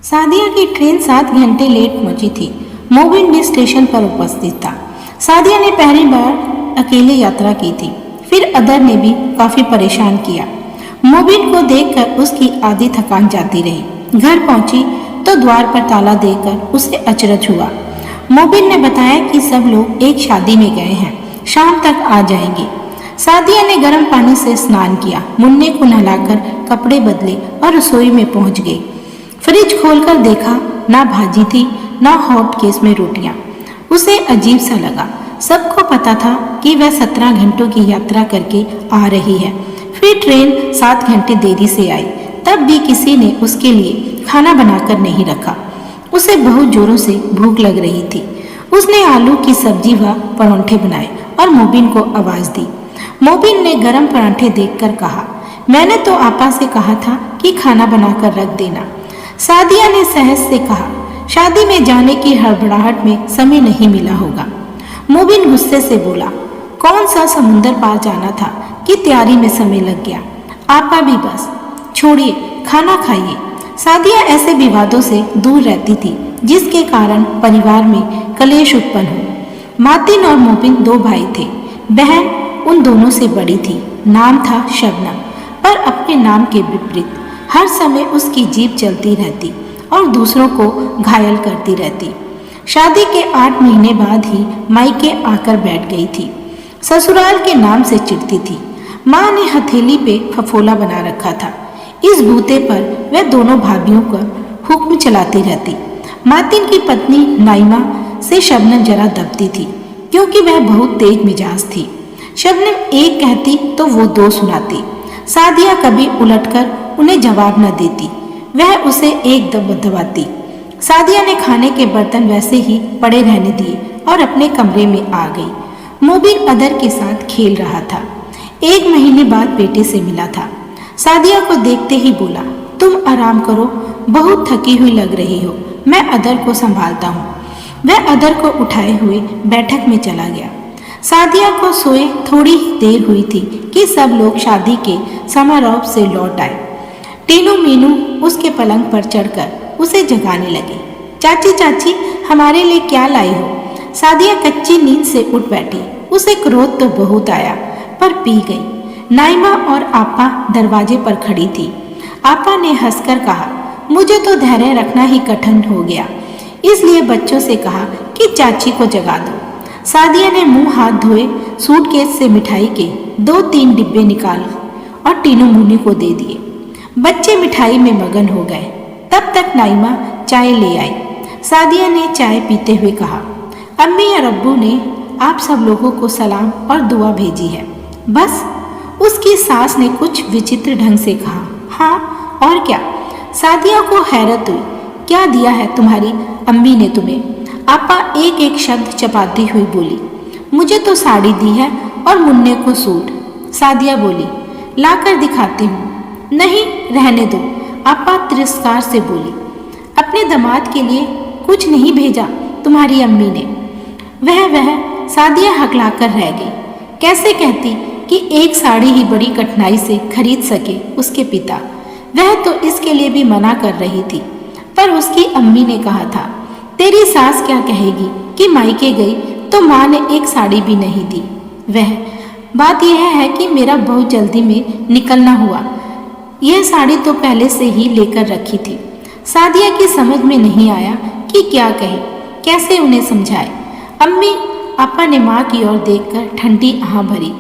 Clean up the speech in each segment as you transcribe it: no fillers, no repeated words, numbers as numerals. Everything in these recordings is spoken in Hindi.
सादिया की ट्रेन 7 घंटे लेट पहुंची थी। मोबिन भी स्टेशन पर उपस्थित था। सादिया ने पहली बार अकेले यात्रा की थी। फिर अदर ने भी काफी परेशान किया। मोबिन को देखकर उसकी आधी थकान जाती रही। घर पहुंची तो द्वार पर ताला देकर उसे अचरज हुआ। मोबिन ने बताया कि सब लोग एक शादी में गए हैं, शाम तक आ जाएंगे। सादिया ने गर्म पानी से स्नान किया, मुन्ने को नहलाकर कपड़े बदले और रसोई में पहुंच गई। फ्रिज खोलकर देखा, ना भाजी थी ना हॉट केस में रोटियां। उसे अजीब सा लगा। सबको पता था कि वह 17 घंटों की यात्रा करके आ रही है। फिर ट्रेन 7 घंटे देरी से आई, तब भी किसी ने उसके लिए खाना बनाकर नहीं रखा। उसे बहुत जोरों से भूख लग रही थी। उसने आलू की सब्जी व परांठे बनाए और मोबिन को आवाज दी। मोबिन ने गरम परांठे देखकर कहा, मैंने तो आपा से कहा था कि खाना बनाकर रख देना। सादिया ने सहज से कहा, शादी में जाने की हड़बड़ाहट में समय नहीं मिला होगा। मोबिन गुस्से से बोला, कौन सा समुंदर पार जाना था कि तैयारी में समय लग गया। आपा भी बस छोड़िए, खाना खाइए। सादिया ऐसे विवादों से दूर रहती थी जिसके कारण परिवार में कलेश उत्पन्न हो। मातिन और मोबिन 2 भाई थे। बहन उन दोनों से बड़ी थी। नाम था शबनम, पर अपने नाम के विपरीत। हर समय उसकी जीभ चलती रहती और दूसरों को घायल करती रहती। शादी के 8 महीने बाद ही मायके आकर बैठ गई थी। ससुराल के नाम से चिढ़ती थी। माँ ने हथेली पे फफोला बना रखा था। इस बूते पर वह दोनों भाभियों का हुक्म चलाती रहती। मातिन की पत्नी नाइमा से शबनम जरा दबती थी, क्योंकि वह बहुत तेज मिजाज थी। शबनम एक कहती तो वो 2 सुनाती। सादिया कभी उलटकर उन्हें जवाब न देती, वह उसे एक दबाती। सादिया ने खाने के बर्तन वैसे ही पड़े रहने दिए और अपने कमरे में आ गई। मोबिन अदर के साथ खेल रहा था। 1 महीने बाद बेटे से मिला था। सादिया को देखते ही बोला, तुम आराम करो, बहुत थकी हुई लग रही हो, मैं अदर को संभालता हूँ। वह अदर को उठाए हुए बैठक में चला गया। सादिया को सोए थोड़ी ही देर हुई थी कि सब लोग शादी के समारोह से लौट आए। टीनू मीनू उसके पलंग पर चढ़कर उसे जगाने लगे। चाची चाची, हमारे लिए क्या लाई हो? सादिया कच्ची नींद से उठ बैठी। उसे क्रोध तो बहुत आया, पर पी गई। नाइमा और आपा दरवाजे पर खड़ी थी। आपा ने हंसकर कहा, मुझे तो धैर्य रखना ही कठिन हो गया, इसलिए बच्चों से कहा कि चाची को जगा दो। सादिया ने मुंह हाथ धोए सूटकेस से मिठाई के 2-3 डिब्बे निकाल और टीनू मुन्नी को दे दिए। बच्चे मिठाई में मगन हो गए। तब तक नाइमा चाय ले आई। सादिया ने चाय पीते हुए कहा, अम्मी और अब्बू ने आप सब लोगों को सलाम और दुआ भेजी है। बस? उसकी सास ने कुछ विचित्र ढंग से कहा, हाँ और क्या? सादिया को हैरत हुई, क्या दिया है तुम्हारी अम्मी ने तुम्हें? आपा एक एक शब्द चपाती हुई बोली, मुझे तो साड़ी दी है और मुन्ने को सूट। सादिया बोली, लाकर दिखाती हूँ। नहीं, रहने दो, आपा तिरस्कार से बोली। अपने दामाद के लिए कुछ नहीं भेजा तुम्हारी अम्मी ने? वह सादिया हकलाकर रह गई। कैसे कहती कि एक साड़ी ही बड़ी कठिनाई से खरीद सके उसके पिता। वह तो इसके लिए भी मना कर रही थी, पर उसकी अम्मी ने कहा था, तेरी सास क्या कहेगी कि मायके गई तो माँ ने एक साड़ी भी नहीं दी। वह बात यह है कि मेरा बहुत जल्दी में निकलना हुआ, यह साड़ी तो पहले से ही लेकर रखी थी। सादिया की समझ में नहीं आया कि क्या कहे, कैसे उन्हें समझाए। अम्मी आपा ने माँ की ओर देखकर ठंडी आह भरी।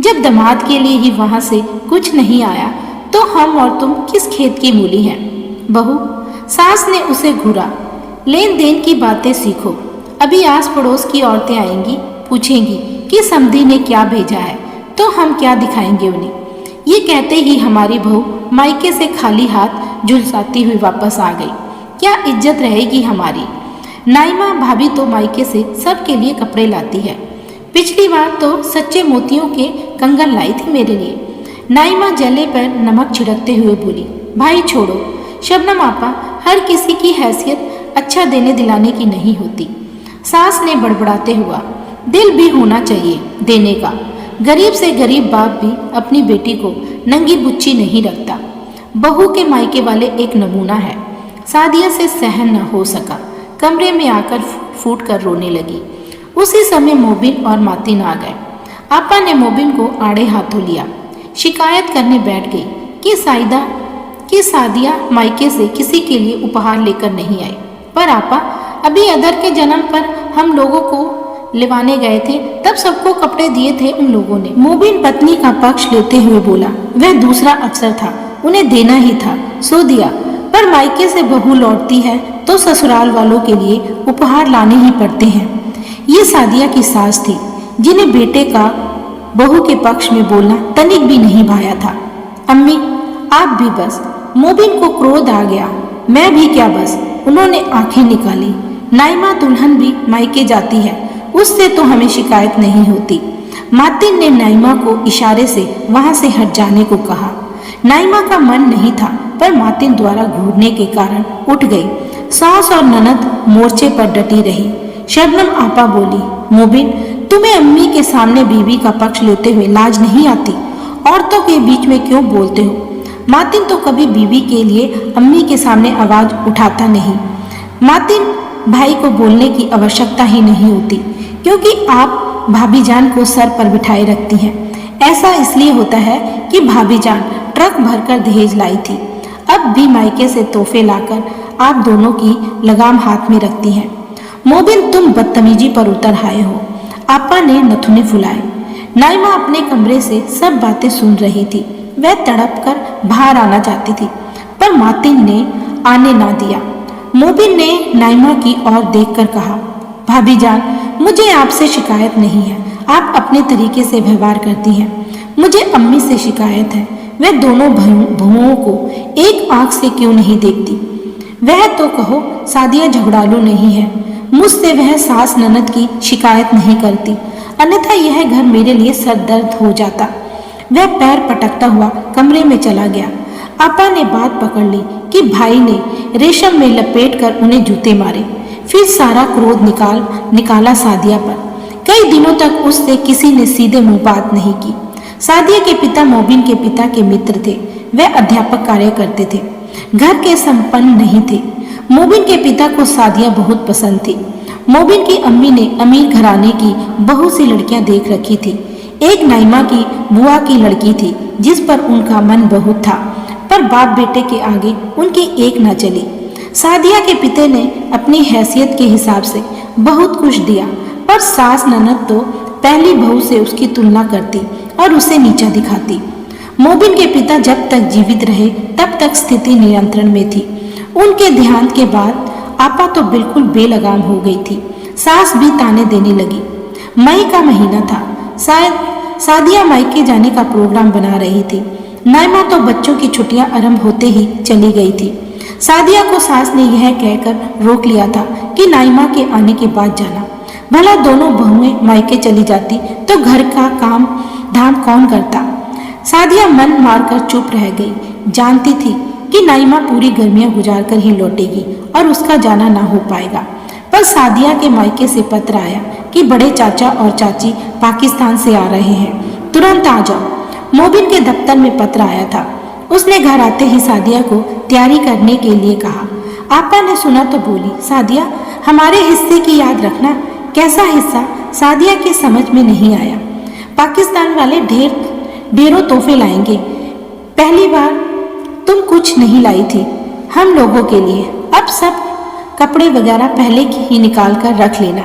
जब दामाद के लिए ही वहाँ से कुछ नहीं आया तो हम और तुम किस खेत की मूली हैं? बहू, सास ने उसे घूरा, लेन देन की बातें सीखो। अभी आस पड़ोस की औरतें आएंगी, पूछेंगी कि समधी ने क्या भेजा है, तो हम क्या दिखाएंगे उन्हें? ये कहते ही हमारी बहू मायके से खाली हाथ झुलसाती हुई वापस आ गई। क्या इज्जत रहेगी हमारी? नाइमा भाभी तो मायके से सबके लिए कपड़े लाती है। पिछली बार तो सच्चे मोतियों के कंगन लाई थी मेरे लिए। नाइमा जले पर नमक छिड़कते हुए बोली, भाई छोड़ो, शबनम आपा, हर किसी की हैसियत अच्छा देने दिलाने की नहीं होती। सास ने बड़बड़ाते हुआ, दिल भी होना चाहिए देने का। गरीब से गरीब बाप भी अपनी बेटी को नंगी बुच्ची नहीं रखता। बहू के मायके वाले एक नमूना है। सादिया से सहन न हो सका, कमरे में आकर फूट कर रोने लगी। उसी समय मोबिन और मातिन आ गए। आपा ने मोबिन को आड़े हाथों लिया, शिकायत करने बैठ गई कि सादिया मायके से किसी के लिए उपहार लेकर नहीं आई। पर आपा, अभी अदर के जन्म पर हम लोगों को लिवाने गए थे, तब सबको कपड़े दिए थे उन लोगों ने। मोबिन पत्नी का पक्ष लेते हुए बोला, वह दूसरा अवसर था, उन्हें देना ही था, सो दिया। पर मायके से बहू लौटती है तो ससुराल वालों के लिए उपहार लाने ही पड़ते हैं। ये सादिया की सास थी, जिन्हें बेटे का बहू के पक्ष में बोलना तनिक भी नहीं भाया था। अम्मी, आप भी बस। मोबिन को क्रोध आ गया। मैं भी क्या बस। उन्होंने आंखें निकाली। नाइमा दुल्हन भी मायके जाती है, उससे तो हमें शिकायत नहीं होती। मातिन ने नाइमा को इशारे से वहां से हट जाने को कहा। नाइमा का मन नहीं था, पर मातिन द्वारा घूरने के कारण उठ गई। सास और ननद मोर्चे पर डटी रही। शबनम आपा बोली, मोबिन, तुम्हें अम्मी के सामने बीवी का पक्ष लेते हुए लाज नहीं आती? औरतों के बीच में क्यों बोलते हो? मातिन तो कभी बीवी के लिए अम्मी के सामने आवाज उठाता नहीं। मातिन भाई को बोलने की आवश्यकता ही नहीं होती, क्योंकि आप भाभी जान को सर पर बिठाए रखती हैं। ऐसा इसलिए होता है कि भाभी जान ट्रक भरकर दहेज लाई थी, अब भी मायके से तोहफे लाकर आप दोनों की लगाम हाथ में रखती हैं। मोबिन, तुम बदतमीजी पर उतर आए हो। आपा ने नथुने फुलाए। नाइमा अपने कमरे से सब बातें सुन रही थी। वह तड़प कर बाहर आना चाहती थी, पर मातिन ने आने ना दिया। मोबिन ने नाइमा की ओर देखकर कहा, भाभी जान, मुझे आपसे शिकायत नहीं है, आप अपने तरीके से व्यवहार करती हैं। मुझे अम्मी से शिकायत है, वह दोनों बहुओं को एक आंख से क्यों नहीं देखती। वह तो कहो सादिया झगड़ालू नहीं है, मुझसे वह सास ननद की शिकायत नहीं करती, अन्यथा यह घर मेरे लिए सरदर्द हो जाता। वह पैर पटकता हुआ कमरे में चला गया। आपा ने बात पकड़ ली कि भाई ने रेशम में लपेट कर उन्हें जूते मारे, फिर सारा क्रोध निकाला सादिया पर। कई दिनों तक उससे किसी ने सीधे मुंह बात नहीं की। सादिया के पिता मोबिन के पिता के मित्र थे, वह अध्यापक कार्य करते थे, घर के संपन्न नहीं थे। मोबिन के पिता को सादिया बहुत पसंद थी। मोबिन की अम्मी ने अमीर घराने की बहुत सी लड़कियां देख रखी थी। एक नाइमा की बुआ की लड़की थी, जिस पर उनका मन बहुत था, पर बाप बेटे के आगे उनकी एक न चली। सादिया के पिता ने अपनी हैसियत के हिसाब से बहुत कुछ दिया, पर सास ननद तो पहली बहू से उसकी तुलना करती और उसे नीचा दिखाती। मोबिन के पिता जब तक जीवित रहे तब तक स्थिति नियंत्रण में थी। उनके देहांत के बाद आपा तो बिल्कुल बेलगाम हो गई थी। सास भी ताने देने लगी। मई का महीना था, शायद सादिया मायके जाने का प्रोग्राम बना रही थी। नाइमा तो बच्चों की छुट्टियां आरंभ होते ही चली गई थी। सादिया को सास ने यह कहकर रोक लिया था कि नाइमा के आने के बाद जाना। भला दोनों बहुएं मायके चली जाती तो घर का काम धाम कौन करता। सादिया मन मारकर चुप रह गई। जानती थी कि नाइमा पूरी गर्मियां गुजार कर ही लौटेगी और उसका जाना ना हो पाएगा। पर सादिया के मायके से पत्र आया कि बड़े चाचा और चाची पाकिस्तान से आ रहे हैं, तुरंत आ जाओ। मोबिन के दफ्तर में पत्र आया था। उसने घर आते ही सादिया को तैयारी करने के लिए कहा। आपा ने सुना तो बोली, सादिया, हमारे हिस्से की याद रखना। कैसा हिस्सा? सादिया के समझ में नहीं आया। पाकिस्तान वाले ढेरों तोहफे लाएंगे। पहली बार तुम कुछ नहीं लाई थी हम लोगों के लिए। अब सब कपड़े वगैरह पहले ही निकाल कर रख लेना।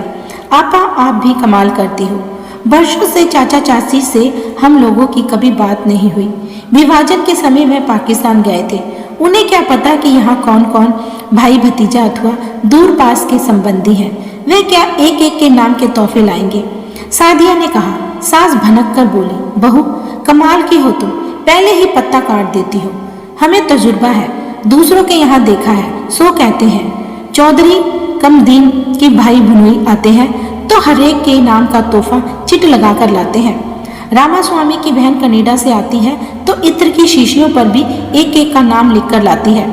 आपा, आप भी कमाल करती हो। वर्षों से चाचा चाची से हम लोगों की कभी बात नहीं हुई। विभाजन के समय वह पाकिस्तान गए थे। उन्हें क्या पता कि यहाँ कौन कौन भाई भतीजा अथवा दूर पास के संबंधी हैं। वे क्या एक एक के नाम के तोहफे लाएंगे। सादिया ने कहा। सास भनक कर बोली, बहू, कमाल की हो तुम, पहले ही पत्ता काट देती हो। हमें तजुर्बा है, दूसरों के यहाँ देखा है, सो कहते हैं। चौधरी कम दिन के भाई भनोई आते हैं तो हरेक के नाम का तोहफा चिट लगा कर लाते हैं। रामास्वामी की बहन कनाडा से आती है तो इत्र की शीशियों पर भी एक एक का नाम लिख कर लाती है।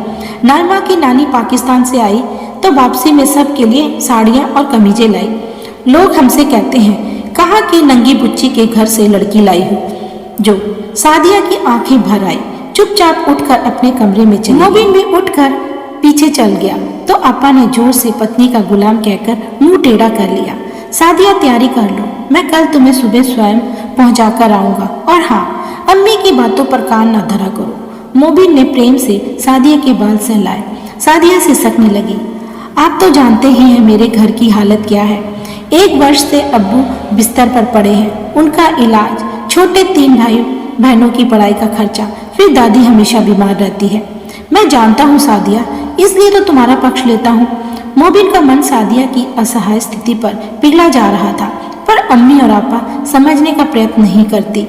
नाइमा की नानी पाकिस्तान से आई तो वापसी में सब के लिए साड़ियाँ और कमीजें लाई। लोग हमसे कहते हैं, कहाँ की नंगी बुच्ची के घर से लड़की लाई हो जो। सादिया की आंखें भर आई। चुपचाप उठकर अपने कमरे में चली। मोबिन भी उठकर पीछे चल गया तो अपा ने जोर से पत्नी का गुलाम कहकर मुंह टेढ़ा कर लिया। सादिया तैयारी कर लो, मैं कल तुम्हें सुबह स्वयं पहुंचा कर आऊंगा। और हाँ, अम्मी की बातों पर कान न धरा करो। मोबिन ने प्रेम से सादिया के बाल सहलाए। सादिया सिसकने लगी। आप तो जानते ही हैं मेरे घर की हालत क्या है। 1 वर्ष से अब्बू बिस्तर पर पड़े हैं, उनका इलाज, छोटे 3 भाई बहनों की पढ़ाई का खर्चा, फिर दादी हमेशा बीमार रहती है। मैं जानता हूँ सादिया, इसलिए तो तुम्हारा पक्ष लेता हूँ। मोबिन का मन सादिया की असहाय स्थिति पर पिघला जा रहा था, पर अम्मी और आपा समझने का प्रयत्न नहीं करती।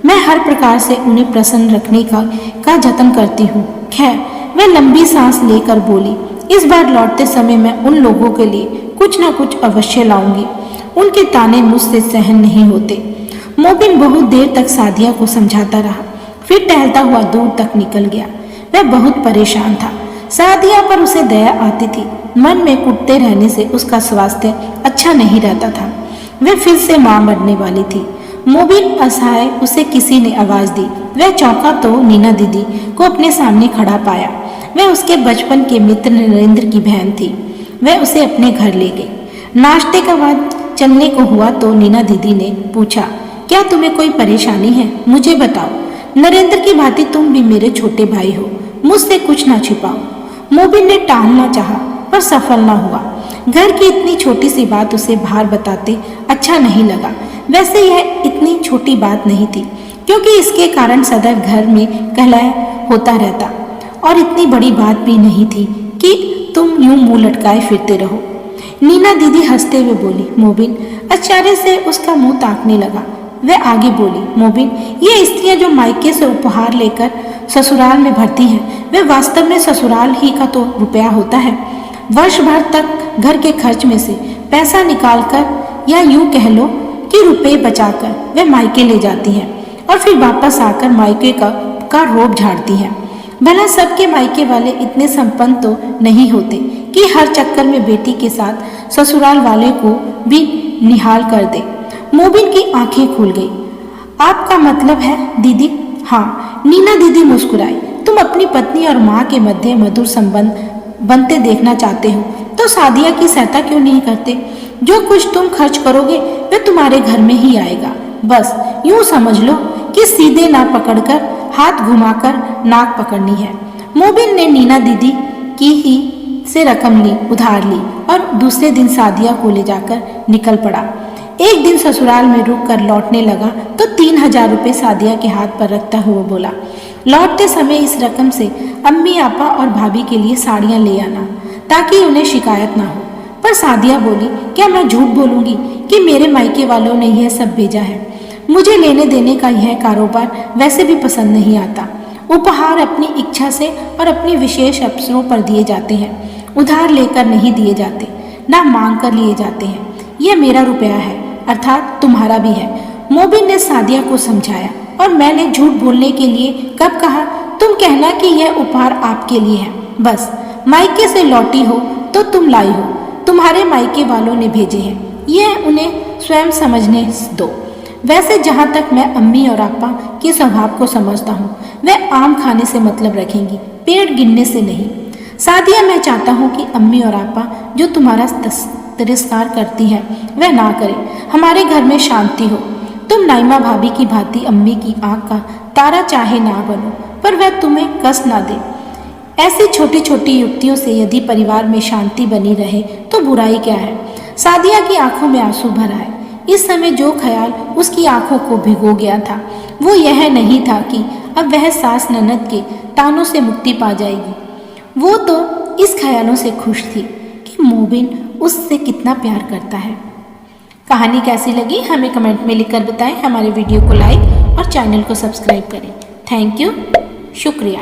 मैं हर प्रकार से उन्हें प्रसन्न रखने का जतन करती हूँ। खैर, वह लंबी सांस लेकर बोली, इस बार लौटते समय मैं उन लोगों के लिए कुछ न कुछ अवश्य लाऊंगी। उनके ताने मुझसे सहन नहीं होते। मोबिन बहुत देर तक सादिया को समझाता रहा, फिर टहलता हुआ दूर तक निकल गया। वह बहुत परेशान था। सादिया पर उसे दया आती थी। मन में कुटते रहने से उसका स्वास्थ्य अच्छा नहीं रहता था। वह फिर से मां मरने वाली थी। मोबिन असहाय उसे किसी ने आवाज दी। वह चौंका तो नीना दीदी को अपने सामने खड़ा पाया। वह उसके बचपन के मित्र नरेंद्र की बहन थी। वह उसे अपने घर ले गई। नाश्ते का बाद चलने को हुआ तो नीना दीदी ने पूछा, क्या तुम्हें कोई परेशानी है? मुझे बताओ। नरेंद्र की भांति तुम भी मेरे छोटे भाई हो, मुझसे कुछ ना छिपाओ। मोबिन ने टालना चाहा पर सफल न हुआ। घर की इतनी छोटी सी बात उसे बाहर बताते अच्छा नहीं लगा। वैसे यह इतनी छोटी बात नहीं थी, क्योंकि इसके कारण सदैव घर में कलह होता रहता, और इतनी बड़ी बात भी नहीं थी कि तुम यूं मुंह लटकाए फिरते रहो। नीना दीदी हंसते हुए बोली। मोबिन आश्चर्य से उसका मुंह ताकने लगा। वह आगे बोली, मोबिन, ये स्त्रियां जो मायके से उपहार लेकर ससुराल में भरती हैं, वे वास्तव में ससुराल ही का तो रुपया होता है। वर्ष भर तक घर के खर्च में से पैसा निकालकर, या यूं कह लो कि रुपए बचाकर वे मायके ले जाती हैं और फिर वापस आकर मायके का रोब झाड़ती हैं। भला सबके मायके वाले इतने संपन्न तो नहीं होते कि हर चक्कर में बेटी के साथ ससुराल वाले को भी निहाल कर दे। मोबिन की आंखें खुल गई। आपका मतलब है दीदी? हाँ, नीना दीदी मुस्कुराई। तुम अपनी पत्नी और माँ के मध्य मधुर संबंध बनते देखना चाहते हो तो सादिया की सहायता क्यों नहीं करते? जो कुछ तुम खर्च करोगे वह तुम्हारे घर में ही आएगा। बस यूं समझ लो कि सीधे ना पकड़कर हाथ घुमाकर नाक पकड़नी है। मोबिन ने नीना दीदी की ही से रकम ली, उधार ली, और दूसरे दिन सादिया को ले जाकर निकल पड़ा। एक दिन ससुराल में रुक कर लौटने लगा तो 3000 रुपये सादिया के हाथ पर रखता हुआ बोला, लौटते समय इस रकम से अम्मी, आपा और भाभी के लिए साड़ियां ले आना, ताकि उन्हें शिकायत ना हो। पर सादिया बोली, क्या मैं झूठ बोलूंगी कि मेरे मायके वालों ने यह सब भेजा है? मुझे लेने देने का यह कारोबार वैसे भी पसंद नहीं आता। उपहार अपनी इच्छा से और अपने विशेष अवसरों पर दिए जाते हैं, उधार लेकर नहीं दिए जाते, ना मांग कर लिए जाते हैं। यह मेरा रुपया है, अर्थात तुम्हारा भी है। मोबिन ने सादिया को समझाया। और मैंने झूठ बोलने के लिए कब कहा? तुम कहना कि यह उपहार आपके लिए है। बस मायके से लौटी हो तो तुम लाई हो, तुम्हारे मायके वालों ने भेजे हैं। यह उन्हें स्वयं समझने दो। वैसे जहाँ तक मैं अम्मी और आपा के स्वभाव को समझता हूँ, वह आम खाने से मतलब रखेंगी, पेड़ गिनने से नहीं। सादिया, मैं चाहता हूँ कि अम्मी और आपा जो तुम्हारा तिरस्कार करती हैं वह ना करें। हमारे घर में शांति हो। तुम नाइमा भाभी की भांति अम्मी की आंख का तारा चाहे ना बनो, पर वह तुम्हें कष्ट ना दे। ऐसी छोटी छोटी युक्तियों से यदि परिवार में शांति बनी रहे तो बुराई क्या है? सादिया की आंखों में आंसू भर आए। इस समय जो ख्याल उसकी आंखों को भिगो गया था वो यह नहीं था कि अब वह सास ननद के तानों से मुक्ति पा जाएगी। वो तो इस ख्यालों से खुश थी कि मोबिन उससे कितना प्यार करता है। कहानी कैसी लगी हमें कमेंट में लिखकर बताएं। हमारे वीडियो को लाइक और चैनल को सब्सक्राइब करें। थैंक यू, शुक्रिया।